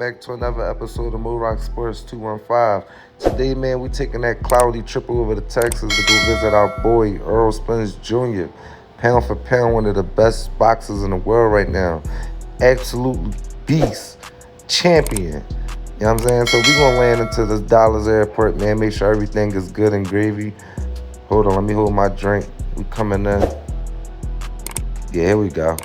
back to another episode of Mo Rock Sports 215. Today, man, we taking that cloudy trip over to Texas to go visit our boy, Errol Spence Jr. Pound for pound, one of the best boxers in the world right now. Absolute beast. Champion. You know what I'm saying? So we gonna land into this Dallas airport, man. Make sure everything is good and gravy. Hold on, let me hold my drink. We coming in. Yeah, here we go.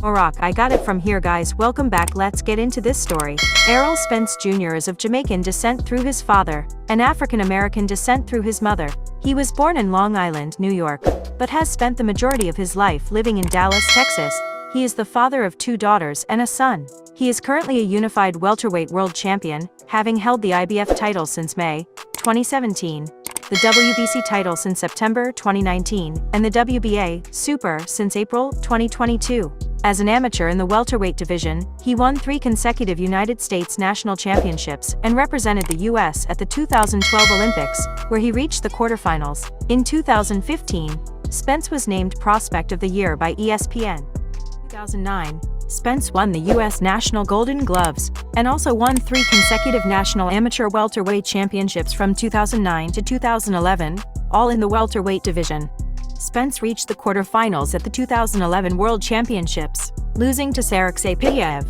Rock, I got it from here, guys. Welcome back. Let's get into this story. Errol Spence Jr. is of Jamaican descent through his father, and African American descent through his mother. He was born in Long Island, New York, but has spent the majority of his life living in Dallas, Texas. He is the father of 2 daughters and a son. He is currently a unified welterweight world champion, having held the IBF title since May 2017, the WBC title since September 2019, and the WBA Super since April 2022. As an amateur in the welterweight division, he won 3 consecutive United States national championships and represented the U.S. at the 2012 Olympics, where he reached the quarterfinals. In 2015, Spence was named Prospect of the Year by ESPN. In 2009, Spence won the U.S. National Golden Gloves, and also won 3 consecutive national amateur welterweight championships from 2009 to 2011, all in the welterweight division. Spence reached the quarterfinals at the 2011 World Championships, losing to Sergey Piyaev.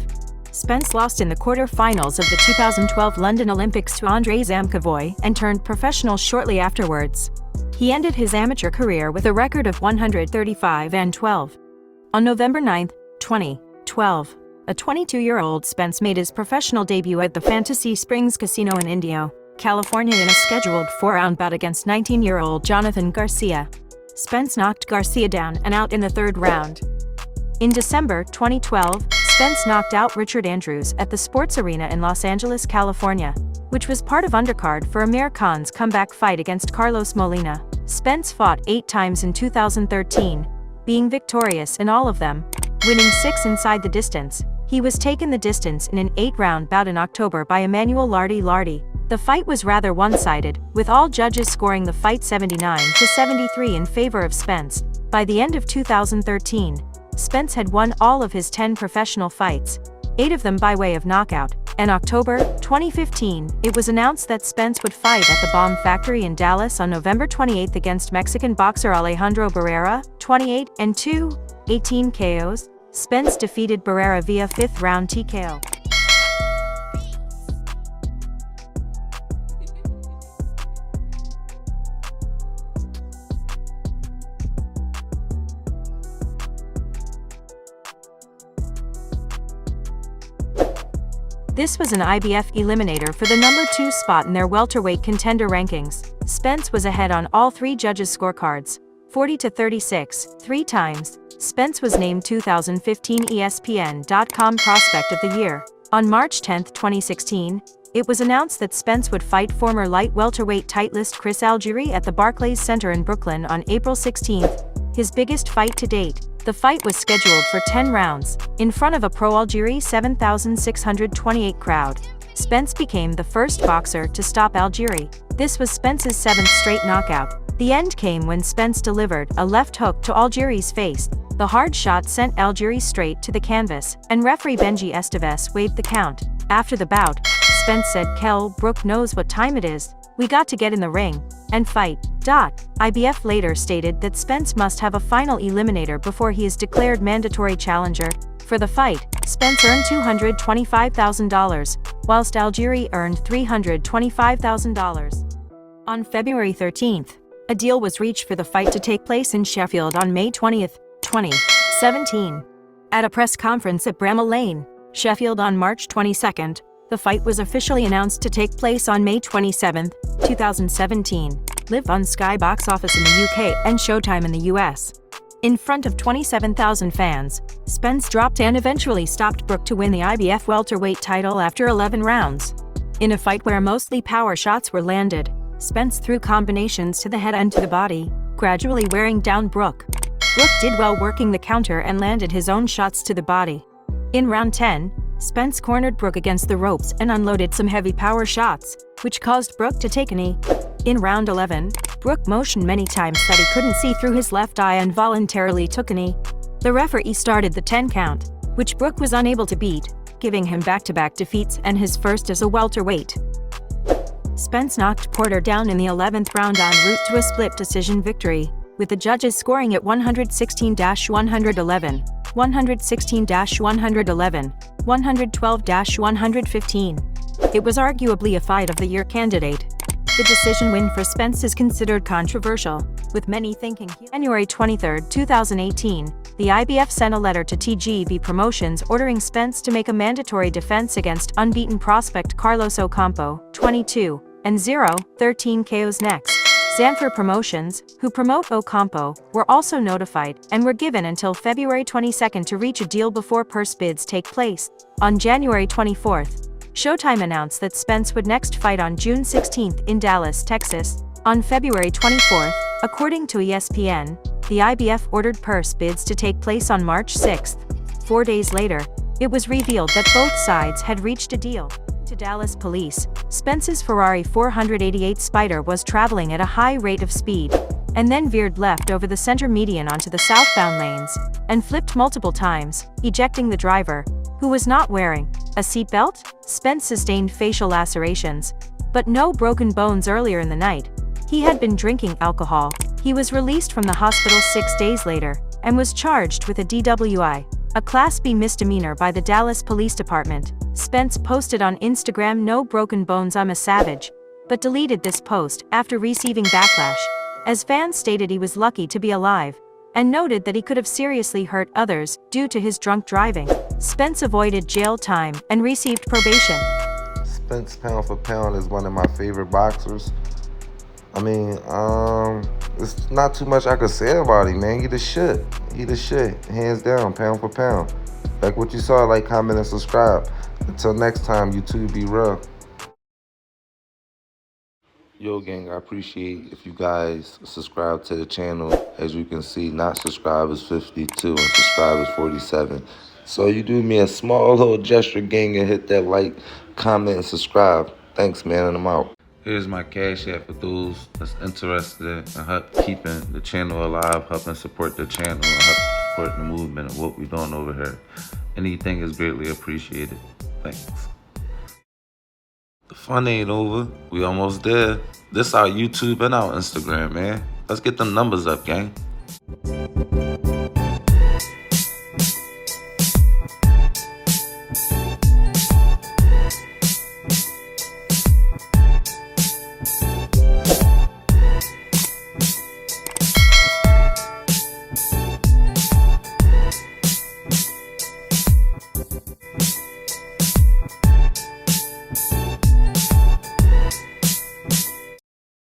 Spence lost in the quarterfinals of the 2012 London Olympics to Andrei Zamkovoy and turned professional shortly afterwards. He ended his amateur career with a record of 135-12. On November 9, 2012, a 22-year-old Spence made his professional debut at the Fantasy Springs Casino in Indio, California in a scheduled 4-round bout against 19-year-old Jonathan Garcia. Spence knocked Garcia down and out in the 3rd round. In December 2012, Spence knocked out Richard Andrews at the Sports Arena in Los Angeles, California, which was part of undercard for Amir Khan's comeback fight against Carlos Molina. Spence fought 8 times in 2013, being victorious in all of them, winning 6 inside the distance. He was taken the distance in an 8-round bout in October by Emmanuel Lardy. The fight was rather one-sided, with all judges scoring the fight 79-73 in favor of Spence. By the end of 2013, Spence had won all of his 10 professional fights, 8 of them by way of knockout. In October 2015, it was announced that Spence would fight at the Bomb Factory in Dallas on November 28 against Mexican boxer Alejandro Barrera, 28-2, 18 KOs. Spence defeated Barrera via 5th round TKO. This was an IBF eliminator for the number 2 spot in their welterweight contender rankings. Spence was ahead on all 3 judges' scorecards, 40-36, 3 times. Spence was named 2015 ESPN.com Prospect of the Year. On March 10, 2016, it was announced that Spence would fight former light welterweight titleist Chris Algieri at the Barclays Center in Brooklyn on April 16, his biggest fight to date. The fight was scheduled for 10 rounds, in front of a pro-Algieri 7,628 crowd. Spence became the first boxer to stop Algieri. This was Spence's 7th straight knockout. The end came when Spence delivered a left hook to Algieri's face. The hard shot sent Algieri straight to the canvas, and referee Benji Estevez waived the count. After the bout, Spence said, "Kell Brook knows what time it is. We got to get in the ring and fight." IBF later stated that Spence must have a final eliminator before he is declared mandatory challenger. For the fight, Spence earned $225,000, whilst Algieri earned $325,000. On February 13th, a deal was reached for the fight to take place in Sheffield on May 20, 2017. At a press conference at Bramall Lane, Sheffield on March 22, the fight was officially announced to take place on May 27, 2017. Live on Sky Box Office in the UK and Showtime in the US. In front of 27,000 fans, Spence dropped and eventually stopped Brook to win the IBF welterweight title after 11 rounds. In a fight where mostly power shots were landed, Spence threw combinations to the head and to the body, gradually wearing down Brook. Brook did well working the counter and landed his own shots to the body. In round 10, Spence cornered Brook against the ropes and unloaded some heavy power shots, which caused Brook to take a knee. In round 11, Brook motioned many times that he couldn't see through his left eye and voluntarily took a knee. The referee started the 10 count, which Brook was unable to beat, giving him back-to-back defeats and his first as a welterweight. Spence knocked Porter down in the 11th round en route to a split decision victory, with the judges scoring at 116-111, 116-111, 112-115. It was arguably a fight of the year candidate. The decision win for Spence is considered controversial, with many thinking January 23, 2018, the IBF sent a letter to TGB Promotions ordering Spence to make a mandatory defense against unbeaten prospect Carlos Ocampo, 22, and 0-13 KOs next. Sanford Promotions, who promote Ocampo, were also notified and were given until February 22 to reach a deal before purse bids take place. On January 24, Showtime announced that Spence would next fight on June 16 in Dallas, Texas. On February 24, according to ESPN, the IBF ordered purse bids to take place on March 6. 4 days later, it was revealed that both sides had reached a deal. To Dallas police, Spence's Ferrari 488 Spider was traveling at a high rate of speed, and then veered left over the center median onto the southbound lanes, and flipped multiple times, ejecting the driver, who was not wearing a seatbelt. Spence sustained facial lacerations, but no broken bones earlier in the night. He had been drinking alcohol. He was released from the hospital 6 days later, and was charged with a DWI, a Class B misdemeanor by the Dallas Police Department. Spence posted on Instagram, "No broken bones, I'm a savage," but deleted this post after receiving backlash, as fans stated he was lucky to be alive, and noted that he could have seriously hurt others due to his drunk driving. Spence avoided jail time and received probation. Spence, pound for pound, is one of my favorite boxers. I mean, it's not too much I could say about him, man. He the shit. He the shit. Hands down, pound for pound. Like what you saw, like, comment, and subscribe. Until next time, you two be real. Yo, gang, I appreciate if you guys subscribe to the channel. As you can see, not subscribe is 52 and subscribe is 47. So you do me a small little gesture, gang, and hit that like, comment, and subscribe. Thanks, man, and I'm out. Here's my Cash App for those that's interested in keeping the channel alive, helping support the channel, and help support the movement of what we're doing over here. Anything is greatly appreciated. Thanks. The fun ain't over. We almost there. This our YouTube and our Instagram, man. Let's get them numbers up, gang.